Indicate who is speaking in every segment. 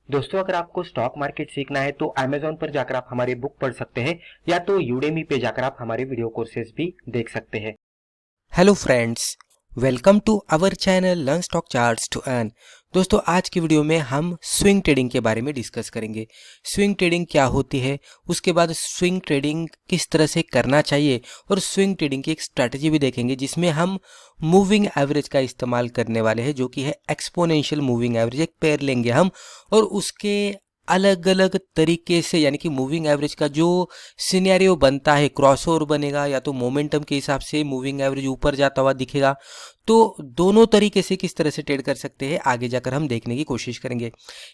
Speaker 1: दोस्तों, अगर आपको स्टॉक मार्केट सीखना है तो Amazon पर जाकर आप हमारे बुक पढ़ सकते हैं या तो यूडेमी पे जाकर आप हमारे वीडियो कोर्सेज भी देख सकते हैं।
Speaker 2: Hello friends, welcome to our channel learn stock charts to earn. दोस्तों, आज की वीडियो में हम स्विंग ट्रेडिंग के बारे में डिस्कस करेंगे। स्विंग ट्रेडिंग क्या होती है, उसके बाद स्विंग ट्रेडिंग किस तरह से करना चाहिए और स्विंग ट्रेडिंग की एक स्ट्रैटेजी भी देखेंगे जिसमें हम मूविंग एवरेज का इस्तेमाल करने वाले हैं, जो कि है एक्सपोनेंशियल मूविंग एवरेज। एक पेयर लेंगे हम और उसके अलग अलग तरीके से, यानी कि मूविंग एवरेज का जो सिनेरियो बनता है, क्रॉसओवर बनेगा या तो मोमेंटम के हिसाब से मूविंग एवरेज ऊपर जाता हुआ दिखेगा। तो दोनों तरीके से किस तरह से ट्रेड कर सकते हैं आगे जाकर हम देखने की कोशिश करेंगे।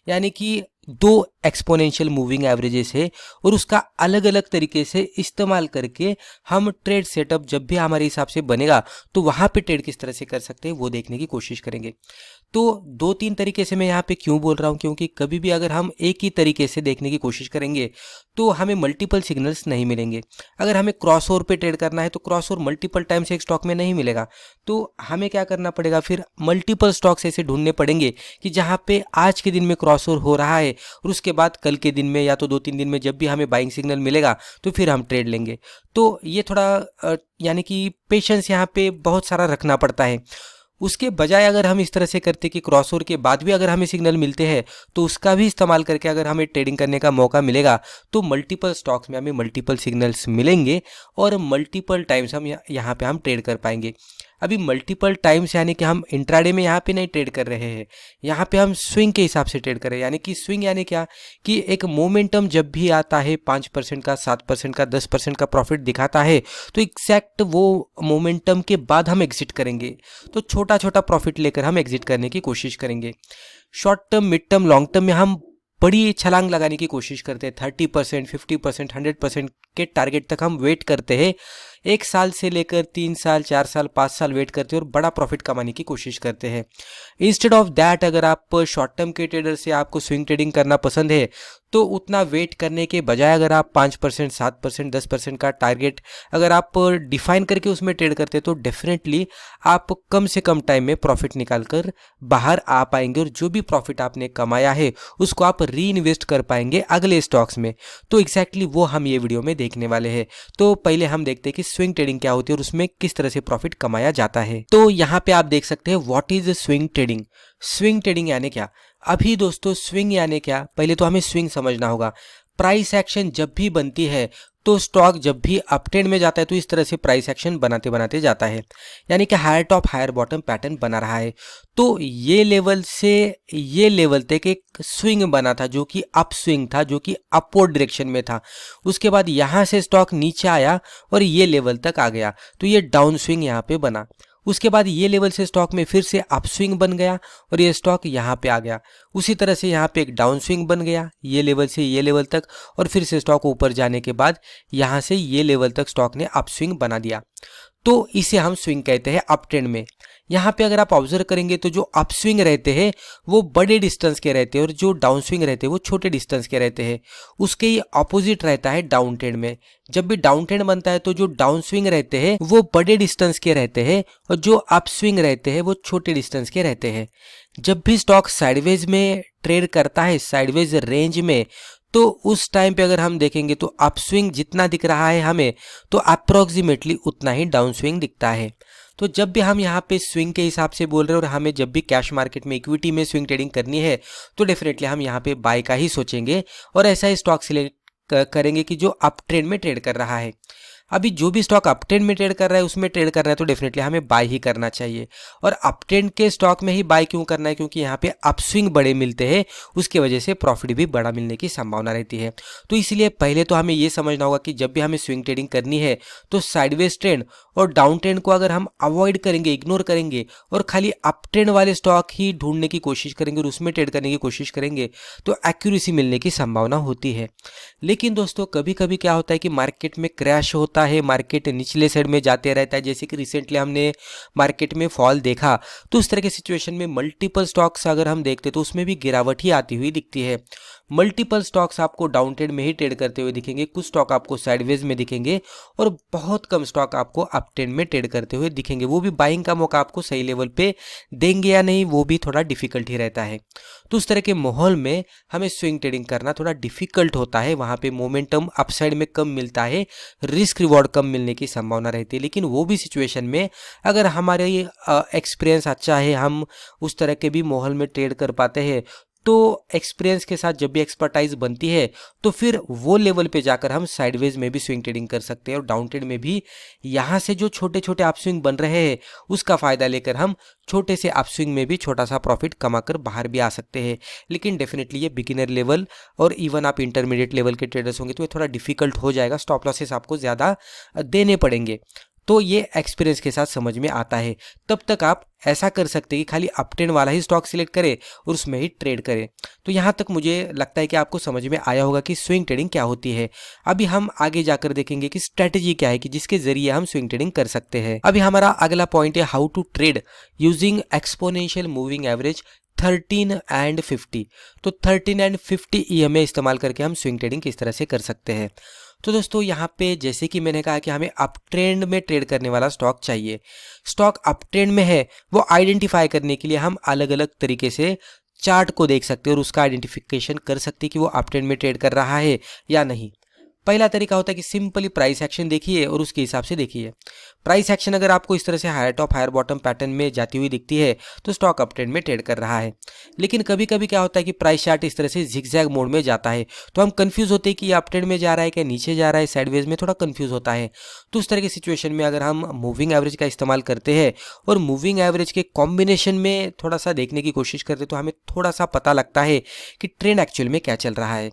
Speaker 2: यानी कि दो एक्सपोनेंशियल मूविंग एवरेजेस है और उसका अलग अलग तरीके से इस्तेमाल करके हम ट्रेड सेटअप जब भी हमारे हिसाब से बनेगा तो वहाँ पे ट्रेड किस तरह से कर सकते हैं वो देखने की कोशिश करेंगे। तो दो तीन तरीके से मैं यहाँ पे क्यों बोल रहा हूँ, क्योंकि कभी भी अगर हम एक ही तरीके से देखने की कोशिश करेंगे तो हमें मल्टीपल सिग्नल्स नहीं मिलेंगे। अगर हमें क्रॉसओवर पे ट्रेड करना है तो क्रॉसओवर मल्टीपल टाइम्स एक स्टॉक में नहीं मिलेगा। तो हमें क्या करना पड़ेगा, फिर मल्टीपल स्टॉक्स ऐसे ढूंढने पड़ेंगे कि जहाँ पे आज के दिन में क्रॉसओवर हो रहा है और उसके बाद कल के दिन में या तो 2-3 दिन में जब भी हमें बाइंग सिग्नल मिलेगा तो फिर हम ट्रेड लेंगे। तो ये थोड़ा यानी कि पेशेंस यहाँ पे बहुत सारा रखना पड़ता है। उसके बजाय अगर हम इस तरह से करते कि क्रॉसओवर के बाद भी अगर हमें सिग्नल मिलते हैं तो उसका भी इस्तेमाल करके अगर हमें ट्रेडिंग करने का मौका मिलेगा तो मल्टीपल स्टॉक्स में हमें मल्टीपल सिग्नल्स मिलेंगे और मल्टीपल टाइम्स हम यहाँ पे हम ट्रेड कर पाएंगे। अभी मल्टीपल टाइम्स यानी कि हम इंट्राडे में यहाँ पे नहीं ट्रेड कर रहे हैं, यहाँ पे हम स्विंग के हिसाब से ट्रेड कर रहे हैं। यानी कि स्विंग यानी क्या कि एक मोमेंटम जब भी आता है 5% का, 7% का, 10% का प्रॉफिट दिखाता है तो एग्जैक्ट वो मोमेंटम के बाद हम एग्जिट करेंगे। तो छोटा छोटा प्रॉफिट लेकर हम एग्जिट करने की कोशिश करेंगे। Short term, mid term, long term में हम बड़ी छलांग लगाने की कोशिश करते हैं। 30%, 50%, 100% के टारगेट तक हम वेट करते हैं। 1 साल से लेकर 3 साल, 4 साल, 5 साल वेट करते हैं और बड़ा प्रॉफिट कमाने की कोशिश करते हैं। इंस्टेड ऑफ दैट, अगर आप शॉर्ट टर्म के ट्रेडर से आपको स्विंग ट्रेडिंग करना पसंद है तो उतना वेट करने के बजाय अगर आप 5%, 7%, 10% का टारगेट अगर आप डिफाइन करके उसमें ट्रेड करते हैं तो डेफिनेटली आप कम से कम टाइम में प्रॉफिट निकाल कर बाहर आ पाएंगे और जो भी प्रॉफिट आपने कमाया है उसको आप री इन्वेस्ट कर पाएंगे अगले स्टॉक्स में। तो एग्जैक्टली वो हम ये वीडियो में देखने वाले हैं। तो पहले हम देखते हैं कि स्विंग ट्रेडिंग क्या होती है और उसमें किस तरह से प्रॉफिट कमाया जाता है। तो यहाँ पे आप देख सकते हैं what is swing trading. Swing trading यानी क्या? अभी दोस्तों स्विंग यानी क्या, पहले तो हमें स्विंग समझना होगा। प्राइस एक्शन जब भी बनती है तो स्टॉक जब भी अपट्रेंड में जाता है तो इस तरह से प्राइस एक्शन बनाते बनाते जाता है, यानी कि higher top higher bottom pattern बना रहा है। तो ये लेवल से ये लेवल तक एक स्विंग बना था जो कि अप स्विंग था, जो कि अपवर्ड डायरेक्शन में था। उसके बाद यहाँ से स्टॉक नीचे आया और ये लेवल तक आ गया तो ये डाउन स्विंग यहाँ पे बना। उसके बाद ये लेवल से स्टॉक में फिर से अप स्विंग बन गया और ये स्टॉक यहाँ पे आ गया। उसी तरह से यहाँ पे एक डाउन स्विंग बन गया ये लेवल से ये लेवल तक और फिर से स्टॉक ऊपर जाने के बाद यहाँ से ये लेवल तक स्टॉक ने अप स्विंग बना दिया। तो इसे हम स्विंग कहते हैं अप ट्रेंड में। यहाँ पे अगर आप ऑब्जर्व करेंगे तो जो अप स्विंग रहते हैं वो बड़े डिस्टेंस के रहते हैं और जो डाउन स्विंग रहते हैं वो छोटे डिस्टेंस के रहते हैं। उसके ही ऑपोजिट रहता है डाउन ट्रेंड में। जब भी डाउन ट्रेंड बनता है तो जो डाउन स्विंग रहते हैं वो बड़े डिस्टेंस के रहते हैं और जो अप स्विंग रहते हैं वो छोटे डिस्टेंस के रहते हैं। जब भी स्टॉक साइडवेज में ट्रेड करता है, साइडवेज रेंज में, तो उस टाइम पे अगर हम देखेंगे तो अप स्विंग जितना दिख रहा है हमें तो अप्रोक्सीमेटली उतना ही डाउन स्विंग दिखता है। तो जब भी हम यहाँ पे स्विंग के हिसाब से बोल रहे हैं और हमें जब भी कैश मार्केट में इक्विटी में स्विंग ट्रेडिंग करनी है तो डेफिनेटली हम यहाँ पे बाय का ही सोचेंगे और ऐसा ही स्टॉक सिलेक्ट करेंगे कि जो अप ट्रेंड में ट्रेड कर रहा है। अभी जो भी स्टॉक अप ट्रेंड में ट्रेड कर रहा है उसमें ट्रेड कर रहा है तो डेफिनेटली हमें बाय ही करना चाहिए। और अप ट्रेंड के स्टॉक में ही बाय क्यों करना है? क्योंकि यहाँ पे अपस्विंग बड़े मिलते हैं, उसके वजह से प्रॉफिट भी बड़ा मिलने की संभावना रहती है। तो इसलिए पहले तो हमें ये समझना होगा कि जब भी हमें स्विंग ट्रेडिंग करनी है तो साइडवेज ट्रेंड और डाउन ट्रेंड को अगर हम अवॉइड करेंगे, इग्नोर करेंगे और खाली अप ट्रेंड वाले स्टॉक ही ढूंढने की कोशिश करेंगे और उसमें ट्रेड करने की कोशिश करेंगे तो एक्यूरेसी मिलने की संभावना होती है। लेकिन दोस्तों कभी कभी क्या होता है कि मार्केट में क्रैश होता होता है मार्केट निचले साइड में जाते रहता है, जैसे कि रिसेंटली हमने मार्केट में फॉल देखा, तो उस तरह की सिचुएशन में मल्टीपल स्टॉक्स अगर हम देखते तो उसमें भी गिरावट ही आती हुई दिखती है। मल्टीपल स्टॉक्स आपको डाउन ट्रेंड में ही ट्रेड करते हुए दिखेंगे, कुछ स्टॉक आपको साइडवेज में दिखेंगे और बहुत कम स्टॉक आपको अप ट्रेंड में ट्रेड करते हुए दिखेंगे। वो भी बाइंग का मौका आपको सही लेवल पे देंगे या नहीं, वो भी थोड़ा डिफिकल्ट ही रहता है। तो उस तरह के माहौल में हमें स्विंग ट्रेडिंग करना थोड़ा डिफिकल्ट होता है। वहाँ पे मोमेंटम अपसाइड में कम मिलता है, रिस्क रिवॉर्ड कम मिलने की संभावना रहती है। लेकिन वो भी सिचुएशन में अगर हमारे एक्सपीरियंस अच्छा है, हम उस तरह के भी माहौल में ट्रेड कर पाते हैं, तो एक्सपीरियंस के साथ जब भी एक्सपर्टाइज बनती है तो फिर वो लेवल पे जाकर हम साइडवेज में भी स्विंग ट्रेडिंग कर सकते हैं और डाउन ट्रेड में भी यहाँ से जो छोटे छोटे अप स्विंग बन रहे हैं उसका फायदा लेकर हम छोटे से अप स्विंग में भी छोटा सा प्रॉफिट कमाकर बाहर भी आ सकते हैं। लेकिन डेफिनेटली ये बिगिनर लेवल और इवन आप इंटरमीडिएट लेवल के ट्रेडर्स होंगे तो ये थोड़ा डिफिकल्ट हो जाएगा, स्टॉप लॉसेस आपको ज़्यादा देने पड़ेंगे। तो ये एक्सपीरियंस के साथ समझ में आता है। तब तक आप ऐसा कर सकते हैं कि खाली अप ट्रेंड वाला ही स्टॉक सिलेक्ट करें और उसमें ही ट्रेड करें। तो यहाँ तक मुझे लगता है कि आपको समझ में आया होगा कि स्विंग ट्रेडिंग क्या होती है। अभी हम आगे जाकर देखेंगे कि स्ट्रेटेजी क्या है कि जिसके जरिए हम स्विंग ट्रेडिंग कर सकते हैं। अभी हमारा अगला पॉइंट है how to trade using exponential moving average 13 and 50। तो 13 एंड 50 EMA इस्तेमाल करके हम स्विंग ट्रेडिंग किस तरह से कर सकते हैं। तो दोस्तों यहाँ पे जैसे कि मैंने कहा कि हमें अप ट्रेंड में ट्रेड करने वाला स्टॉक चाहिए। स्टॉक अप ट्रेंड में है वो आइडेंटिफाई करने के लिए हम अलग अलग तरीके से चार्ट को देख सकते हैं और उसका आइडेंटिफिकेशन कर सकते हैं कि वो अप ट्रेंड में ट्रेड कर रहा है या नहीं। पहला तरीका होता है कि सिंपली प्राइस एक्शन देखिए और उसके हिसाब से देखिए। प्राइस एक्शन अगर आपको इस तरह से higher top higher bottom pattern में जाती हुई दिखती है तो स्टॉक अप ट्रेंड में ट्रेड कर रहा है। लेकिन कभी कभी क्या होता है कि प्राइस चार्ट इस तरह से जिगजैग मोड में जाता है तो हम कंफ्यूज होते हैं कि ये अप ट्रेंड में जा रहा है क्या नीचे जा रहा है, साइडवेज में, थोड़ा कंफ्यूज होता है। तो उस तरह की सिचुएशन में अगर हम मूविंग एवरेज का इस्तेमाल करते हैं और मूविंग एवरेज के कॉम्बिनेशन में थोड़ा सा देखने की कोशिश करते हैं तो हमें थोड़ा सा पता लगता है कि ट्रेंड एक्चुअल में क्या चल रहा है।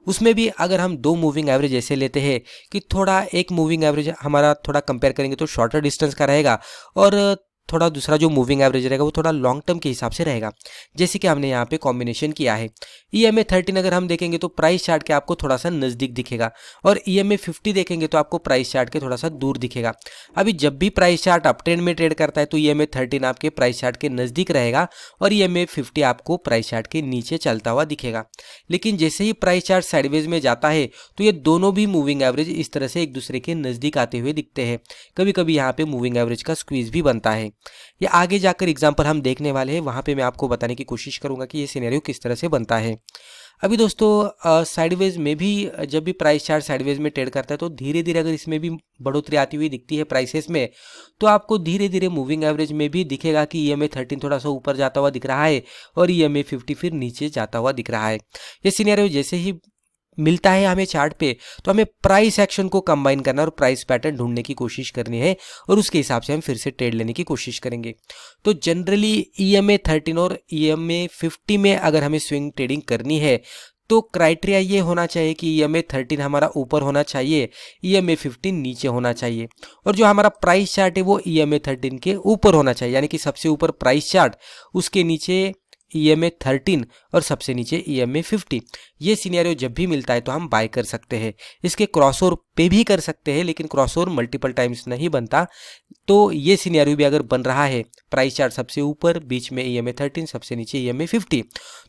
Speaker 2: उसमें भी अगर हम दो मूविंग एवरेज ऐसे लेते हैं कि थोड़ा एक मूविंग एवरेज हमारा थोड़ा कंपेयर करेंगे तो शॉर्टर डिस्टेंस का रहेगा और थोड़ा दूसरा जो मूविंग एवरेज रहेगा वो थोड़ा लॉन्ग टर्म के हिसाब से रहेगा, जैसे कि हमने यहाँ पे कॉम्बिनेशन किया है। EMA 13 अगर हम देखेंगे तो प्राइस चार्ट के आपको थोड़ा सा नज़दीक दिखेगा और EMA 50 देखेंगे तो आपको प्राइस चार्ट के थोड़ा सा दूर दिखेगा। अभी जब भी प्राइस चार्ट अप ट्रेंड में ट्रेड करता है तो EMA 13 आपके प्राइस चार्ट के नज़दीक रहेगा और EMA 50 आपको प्राइस चार्ट के नीचे चलता हुआ दिखेगा। लेकिन जैसे ही प्राइस चार्ट साइडवेज में जाता है तो ये दोनों भी मूविंग एवरेज इस तरह से एक दूसरे के नज़दीक आते हुए दिखते हैं। कभी कभी यहाँ पे मूविंग एवरेज का स्क्वीज भी बनता है। ये आगे जाकर एग्जाम्पल हम देखने वाले हैं, वहाँ पे मैं आपको बताने की कोशिश करूँगा कि ये सिनेरियो किस तरह से बनता है। अभी दोस्तों साइडवेज में भी जब भी प्राइस चार्ट साइडवेज में ट्रेड करता है तो धीरे धीरे अगर इसमें भी बढ़ोतरी आती हुई दिखती है प्राइसेस में तो आपको धीरे धीरे मूविंग एवरेज में भी दिखेगा कि EMA 13 थोड़ा सा ऊपर जाता हुआ दिख रहा है और EMA 50 फिर नीचे जाता हुआ दिख रहा है। ये सिनेरियो जैसे ही मिलता है हमें चार्ट पे तो हमें प्राइस एक्शन को कंबाइन करना और प्राइस पैटर्न ढूंढने की कोशिश करनी है और उसके हिसाब से हम फिर से ट्रेड लेने की कोशिश करेंगे। तो जनरली EMA 13 और EMA 50 में अगर हमें स्विंग ट्रेडिंग करनी है तो क्राइटेरिया ये होना चाहिए कि EMA 13 हमारा ऊपर होना चाहिए, EMA 15 नीचे होना चाहिए और जो हमारा प्राइस चार्ट है वो EMA 13 के ऊपर होना चाहिए, यानी कि सबसे ऊपर प्राइस चार्ट, उसके नीचे EMA 13 और सबसे नीचे EMA 50। ये सिनेरियो जब भी मिलता है तो हम बाय कर सकते हैं। इसके क्रॉसओवर पे भी कर सकते हैं लेकिन क्रॉसओवर मल्टीपल टाइम्स नहीं बनता। तो ये सिनेरियो भी अगर बन रहा है प्राइस चार्ट सबसे ऊपर, बीच में EMA 13, सबसे नीचे EMA 50,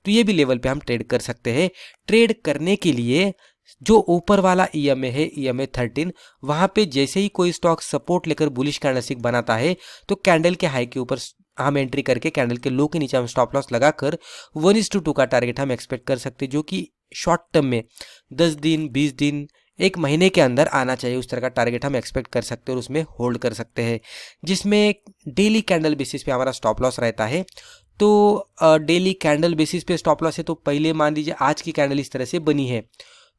Speaker 2: तो ये भी लेवल पे हम ट्रेड कर सकते हैं। ट्रेड करने के लिए जो ऊपर वाला EMA है EMA 13, वहाँ पे जैसे ही कोई स्टॉक सपोर्ट लेकर बुलिश कैंडलस्टिक बनाता है तो कैंडल के हाई के ऊपर हम एंट्री करके कैंडल के लो के नीचे हम स्टॉप लॉस लगाकर 1:2 का टारगेट हम एक्सपेक्ट कर सकते हैं, जो कि शॉर्ट टर्म में 10 दिन 20 दिन 1 महीने के अंदर आना चाहिए। उस तरह का टारगेट हम एक्सपेक्ट कर सकते हैं और उसमें होल्ड कर सकते हैं, जिसमें डेली कैंडल बेसिस पे हमारा स्टॉप लॉस रहता है। तो डेली कैंडल बेसिस पे स्टॉप लॉस है तो पहले मान लीजिए आज की कैंडल इस तरह से बनी है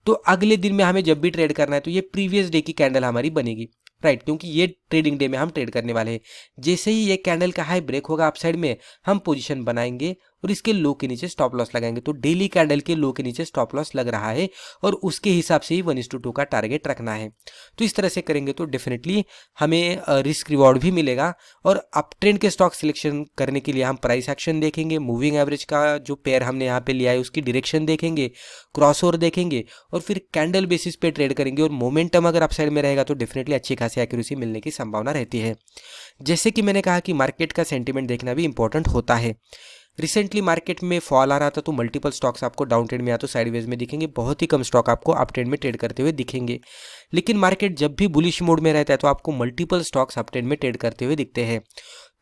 Speaker 2: तो अगले दिन में हमें जब भी ट्रेड करना है तो ये प्रीवियस डे की कैंडल हमारी बनेगी, राइट, क्योंकि ये ट्रेडिंग डे में हम ट्रेड करने वाले हैं। जैसे ही ये कैंडल का हाई ब्रेक होगा अपसाइड में हम पोजीशन बनाएंगे और इसके लो के नीचे स्टॉप लॉस लगाएंगे। तो डेली कैंडल के लो के नीचे स्टॉप लॉस लग रहा है और उसके हिसाब से ही 1:2 का टारगेट रखना है। तो इस तरह से करेंगे तो डेफिनेटली हमें रिस्क रिवॉर्ड भी मिलेगा। और अप ट्रेंड के स्टॉक सिलेक्शन करने के लिए हम प्राइस एक्शन देखेंगे, मूविंग एवरेज का जो पेयर हमने यहाँ पे लिया है उसकी डायरेक्शन देखेंगे, क्रॉसओवर देखेंगे और फिर कैंडल बेसिस पे ट्रेड करेंगे। और मोमेंटम अगर अपसाइड में रहेगा तो डेफिनेटली अच्छी खासी एक्यूरेसी मिलने की संभावना रहती है। जैसे कि मैंने कहा कि मार्केट का सेंटीमेंट देखना भी इंपॉर्टेंट होता है। रिसेंटली मार्केट में फॉल आ रहा था तो मल्टीपल स्टॉक्स आपको डाउन ट्रेंड में या तो साइडवेज में दिखेंगे, बहुत ही कम स्टॉक आपको अप ट्रेंड में ट्रेड करते हुए दिखेंगे। लेकिन मार्केट जब भी बुलिश मोड में रहता है तो आपको मल्टीपल स्टॉक्स अप ट्रेंड में ट्रेड करते हुए दिखते हैं।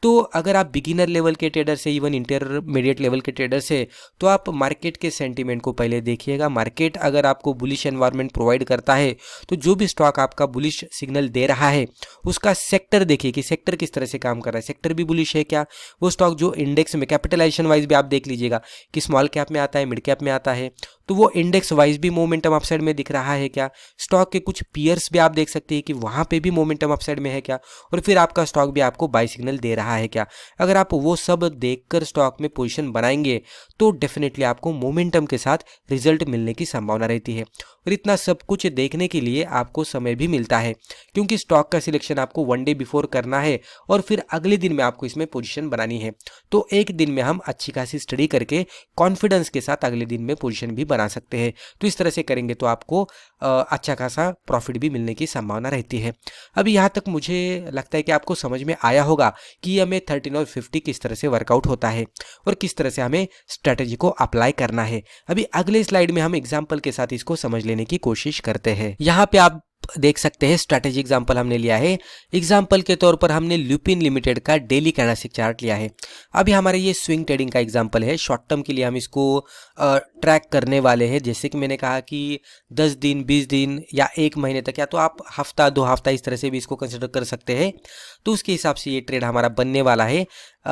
Speaker 2: तो अगर आप बिगिनर लेवल के ट्रेडर से, इवन इंटरमीडिएट लेवल के ट्रेडर से, तो आप मार्केट के सेंटीमेंट को पहले देखिएगा। मार्केट अगर आपको बुलिश एनवायरनमेंट प्रोवाइड करता है तो जो भी स्टॉक आपका बुलिश सिग्नल दे रहा है उसका सेक्टर देखिए कि सेक्टर किस तरह से काम कर रहा है, सेक्टर भी बुलिश है क्या। वो स्टॉक जो इंडेक्स में कैपिटलाइजेशन वाइज भी आप देख लीजिएगा कि स्मॉल कैप में आता है, मिड कैप में आता है, तो वो इंडेक्स वाइज भी मोमेंटम अपसाइड में दिख रहा है क्या। स्टॉक के कुछ पीयर्स भी आप देख सकते हैं कि वहाँ पे भी मोमेंटम अपसाइड में है क्या, और फिर आपका स्टॉक भी आपको बाय सिग्नल दे रहा है क्या। अगर आप वो सब देखकर स्टॉक में पोजीशन बनाएंगे तो डेफिनेटली आपको मोमेंटम के साथ रिजल्ट मिलने की संभावना रहती है। और इतना सब कुछ देखने के लिए आपको समय भी मिलता है क्योंकि स्टॉक का सिलेक्शन आपको 1 डे बिफोर करना है और फिर अगले दिन में आपको इसमें पोजीशन बनानी है। तो एक दिन में हम अच्छी खासी स्टडी करके कॉन्फिडेंस के साथ अगले दिन में पोजीशन भी बना सकते हैं। तो इस तरह से करेंगे तो आपको अच्छा खासा प्रॉफिट भी मिलने की संभावना रहती है। अभी यहाँ तक मुझे लगता है कि आपको समझ में आया होगा कि हमें 13 और 50 किस तरह से वर्कआउट होता है और किस तरह से हमें स्ट्रेटेजी को अप्लाई करना है। अभी अगले स्लाइड में हम एग्जाम्पल के साथ इसको समझ लेने की कोशिश करते हैं। यहाँ पे आप देख सकते हैं स्ट्रैटेजी एग्जांपल हमने लिया है। एग्जांपल के तौर पर हमने लुपिन लिमिटेड का डेली कैंडलस्टिक चार्ट लिया है। अभी हमारे ये स्विंग ट्रेडिंग का एग्जांपल है, शॉर्ट टर्म के लिए हम इसको ट्रैक करने वाले हैं। जैसे कि मैंने कहा कि 10 दिन 20 दिन या 1 महीने तक, या तो आप हफ्ता 2 हफ्ता इस तरह से भी इसको कंसिडर कर सकते हैं। तो उसके हिसाब से ये ट्रेड हमारा बनने वाला है।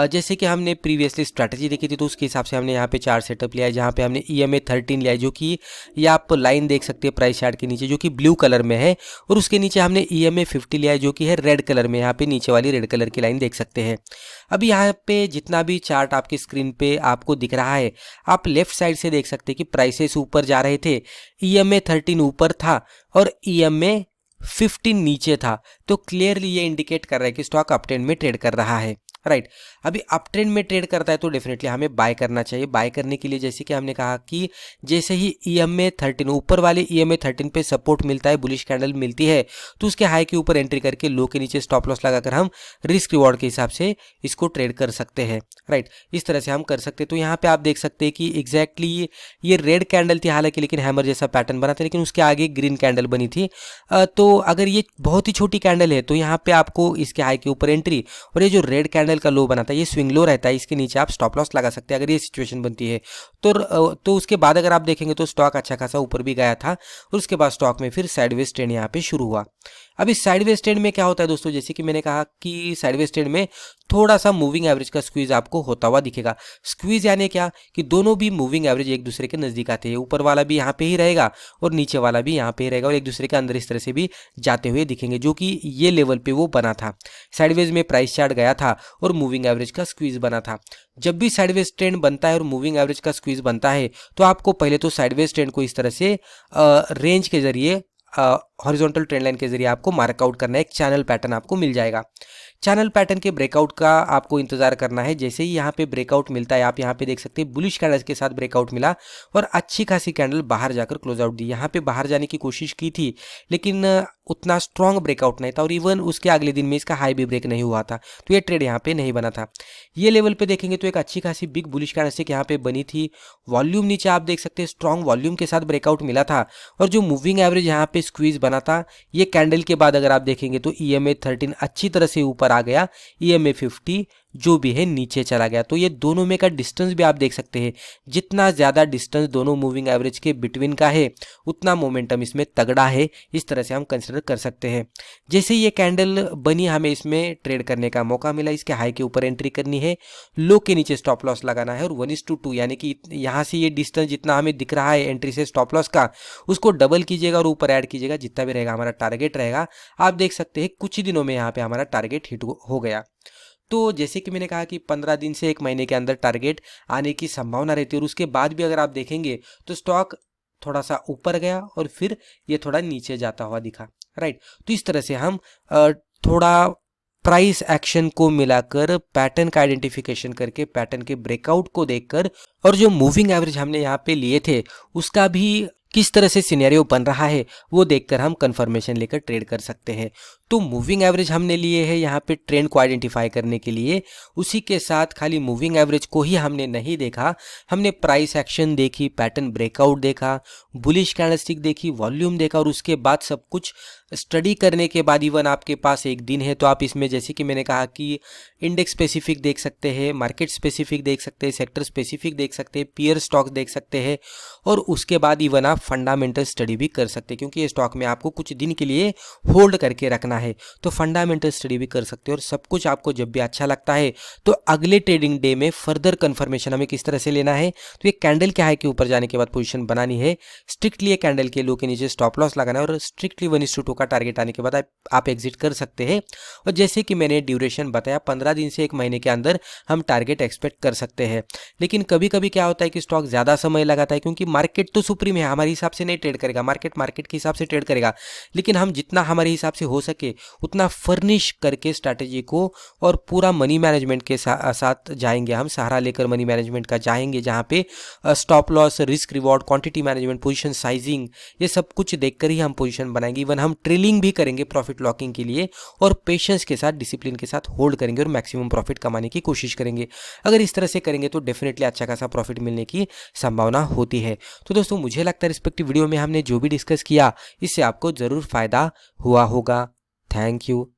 Speaker 2: जैसे कि हमने प्रीवियसली स्ट्रैटेजी देखी थी तो उसके हिसाब से हमने यहाँ पे चार्ट सेटअप लिया है, जहाँ पे हमने EMA 13 लिया है, जो कि ये आप लाइन देख सकते हैं प्राइस चार्ट के नीचे जो कि ब्लू कलर में है, और उसके नीचे हमने EMA 50 लिया है जो कि है रेड कलर में। यहाँ पे नीचे वाली रेड कलर की लाइन देख सकते हैं। अभी यहाँ पे जितना भी चार्ट आपकी स्क्रीन पे आपको दिख रहा है, आप लेफ्ट साइड से देख सकते हैं कि प्राइसेस ऊपर जा रहे थे, EMA 13 ऊपर था और EMA 15 नीचे था। तो क्लियरली ये इंडिकेट कर रहा है कि स्टॉक अप ट्रेंड में ट्रेड कर रहा है, राइट। अभी अप ट्रेंड में ट्रेड करता है तो डेफिनेटली हमें बाय करना चाहिए। बाय करने के लिए जैसे कि हमने कहा कि जैसे ही EMA 13 ऊपर वाले EMA 13 पे सपोर्ट मिलता है, बुलिश कैंडल मिलती है, तो उसके हाई के ऊपर एंट्री करके लो के नीचे स्टॉप लॉस लगाकर हम रिस्क रिवॉर्ड के हिसाब से इसको ट्रेड कर सकते हैं, राइट। इस तरह से हम कर सकते हैं। तो यहाँ पे आप देख सकते हैं कि एग्जैक्टली ये रेड कैंडल थी हालांकि, लेकिन हैमर जैसा पैटर्न बना था, लेकिन उसके आगे ग्रीन कैंडल बनी थी। तो अगर ये बहुत ही छोटी कैंडल है तो यहाँ पे आपको इसके हाई के ऊपर एंट्री, और ये जो रेड कैंडल का लो बना था ये स्विंग लो रहता है, इसके नीचे आप स्टॉप लॉस लगा सकते हैं अगर ये सिचुएशन बनती है। तो उसके बाद अगर आप देखेंगे तो स्टॉक अच्छा खासा ऊपर भी गया था और उसके बाद स्टॉक में फिर साइडवेज ट्रेंड यहाँ पे शुरू हुआ। अब इस साइडवेज ट्रेंड में क्या होता है दोस्तों, जैसे कि मैंने कहा कि साइडवेज ट्रेंड में थोड़ा सा मूविंग एवरेज का स्क्वीज आपको होता हुआ दिखेगा। स्क्वीज यानी क्या कि दोनों भी मूविंग एवरेज एक दूसरे के नजदीक आते हैं, ऊपर वाला भी यहाँ पे ही रहेगा और नीचे वाला भी यहाँ पे ही रहेगा और एक दूसरे के अंदर इस तरह से भी जाते हुए दिखेंगे, जो कि ये लेवल पे वो बना था। साइडवेज में प्राइस चार्ट गया था और मूविंग एवरेज का स्क्वीज बना था। जब भी साइडवेज ट्रेंड बनता है और मूविंग एवरेज का स्क्वीज बनता है तो आपको पहले तो साइडवेज ट्रेंड को इस तरह से रेंज के जरिए, हॉरिजॉन्टल ट्रेंड लाइन के जरिए आपको मार्कआउट करना है। एक चैनल पैटर्न आपको मिल जाएगा। चैनल पैटर्न के ब्रेकआउट का आपको इंतजार करना है। जैसे ही यहाँ पे ब्रेकआउट मिलता है, आप यहाँ पे देख सकते हैं बुलिश कैंडल के साथ ब्रेकआउट मिला और अच्छी खासी कैंडल बाहर जाकर क्लोज आउट दी। यहाँ पे बाहर जाने की कोशिश की थी लेकिन उतना स्ट्रॉन्ग ब्रेकआउट नहीं था और इवन उसके अगले दिन में इसका हाई भी ब्रेक नहीं हुआ था, तो ये ट्रेड यहाँ पे नहीं बना था। ये लेवल पे देखेंगे तो एक अच्छी खासी बिग बुलिश कैंडलस्टिक यहाँ पे बनी थी। वॉल्यूम नीचे आप देख सकते हैं स्ट्रॉन्ग वॉल्यूम के साथ ब्रेकआउट मिला था और जो मूविंग एवरेज यहाँ पे स्क्वीज बना था, ये कैंडल के बाद अगर आप देखेंगे तो EMA 13 अच्छी तरह से ऊपर आ गया, EMA 50 जो भी है नीचे चला गया। तो ये दोनों में का डिस्टेंस भी आप देख सकते हैं, जितना ज़्यादा डिस्टेंस दोनों मूविंग एवरेज के बिटवीन का है उतना मोमेंटम इसमें तगड़ा है। इस तरह से हम कंसिडर कर सकते हैं। जैसे ये कैंडल बनी, हमें इसमें ट्रेड करने का मौका मिला। इसके हाई के ऊपर एंट्री करनी है, लो के नीचे स्टॉप लॉस लगाना है और 1:2 यानी कि यहाँ से ये डिस्टेंस जितना हमें दिख रहा है एंट्री से स्टॉप लॉस का, उसको डबल कीजिएगा और ऊपर ऐड कीजिएगा, जितना भी रहेगा हमारा टारगेट रहेगा। आप देख सकते हैं कुछ ही दिनों में यहाँ पे हमारा टारगेट हिट हो गया। तो जैसे कि मैंने कहा कि 15 दिन से 1 महीने के अंदर टारगेट आने की संभावना रहती है, और उसके बाद भी अगर आप देखेंगे तो स्टॉक थोड़ा सा ऊपर गया और फिर ये थोड़ा नीचे जाता हुआ दिखा, राइट। तो इस तरह से हम थोड़ा प्राइस एक्शन को मिलाकर पैटर्न का आइडेंटिफिकेशन करके पैटर्न के ब्रेकआउट को देखकर और जो मूविंग एवरेज हमने यहाँ पे लिए थे उसका भी किस तरह से सिनेरियो बन रहा है वो देखकर हम कंफर्मेशन लेकर ट्रेड कर सकते हैं। तो मूविंग एवरेज हमने लिए हैं यहाँ पे ट्रेंड को आइडेंटिफाई करने के लिए। उसी के साथ खाली मूविंग एवरेज को ही हमने नहीं देखा, हमने प्राइस एक्शन देखी, पैटर्न ब्रेकआउट देखा, बुलिश कैंडलस्टिक देखी, वॉल्यूम देखा, और उसके बाद सब कुछ स्टडी करने के बाद इवन आपके पास एक दिन है तो आप इसमें जैसे कि मैंने कहा कि इंडेक्स स्पेसिफिक देख सकते हैं, मार्केट स्पेसिफिक देख सकते हैं, सेक्टर स्पेसिफिक देख सकते हैं, पीयर स्टॉक देख सकते हैं, और उसके बाद इवन आप फंडामेंटल स्टडी भी कर सकते हैं, क्योंकि ये स्टॉक में आपको कुछ दिन के लिए होल्ड करके रखना है तो फंडामेंटल स्टडी भी कर सकते हैं। और सब कुछ आपको जब भी अच्छा लगता है तो अगले ट्रेडिंग डे में फर्दर कंफर्मेशन हमें किस तरह से लेना है, तो ये कैंडल क्या है कि ऊपर जाने के बाद पोजीशन बनानी है, स्ट्रिक्टली ये कैंडल के लो के नीचे स्टॉप लॉस लगाना है, और स्ट्रिक्टली 1:2 का टारगेट आने के बाद आप एग्जिट कर सकते हैं। और जैसे कि मैंने ड्यूरेशन बताया 15 दिन से 1 महीने के अंदर हम टारगेट एक्सपेक्ट कर सकते हैं। लेकिन कभी कभी क्या होता है कि स्टॉक ज़्यादा समय लगाता है, क्योंकि मार्केट तो सुप्रीम है, हमारे हिसाब से नहीं ट्रेड करेगा, मार्केट के हिसाब से ट्रेड करेगा, लेकिन हम जितना हमारे हिसाब से हो सके उतना फर्निश करके स्ट्रैटेजी को और पूरा मनी मैनेजमेंट के साथ जाएंगे, हम सहारा लेकर मनी मैनेजमेंट का जाएंगे, जहाँ पे stop loss, risk reward, quantity management, position sizing, ये सब कुछ देखकर ही हम पोजीशन बनाएंगे। इवन हम ट्रेलिंग भी करेंगे प्रॉफिट लॉकिंग के लिए, और पेशेंस के साथ, डिसिप्लिन के साथ होल्ड करेंगे और मैक्सिमम प्रॉफिट कमाने की कोशिश करेंगे। अगर इस तरह से करेंगे तो डेफिनेटली अच्छा खासा प्रॉफिट मिलने की संभावना होती है। तो दोस्तों मुझे लगता है रिस्पेक्टिव वीडियो में हमने जो भी डिस्कस किया इससे आपको ज़रूर फायदा हुआ होगा। Thank you.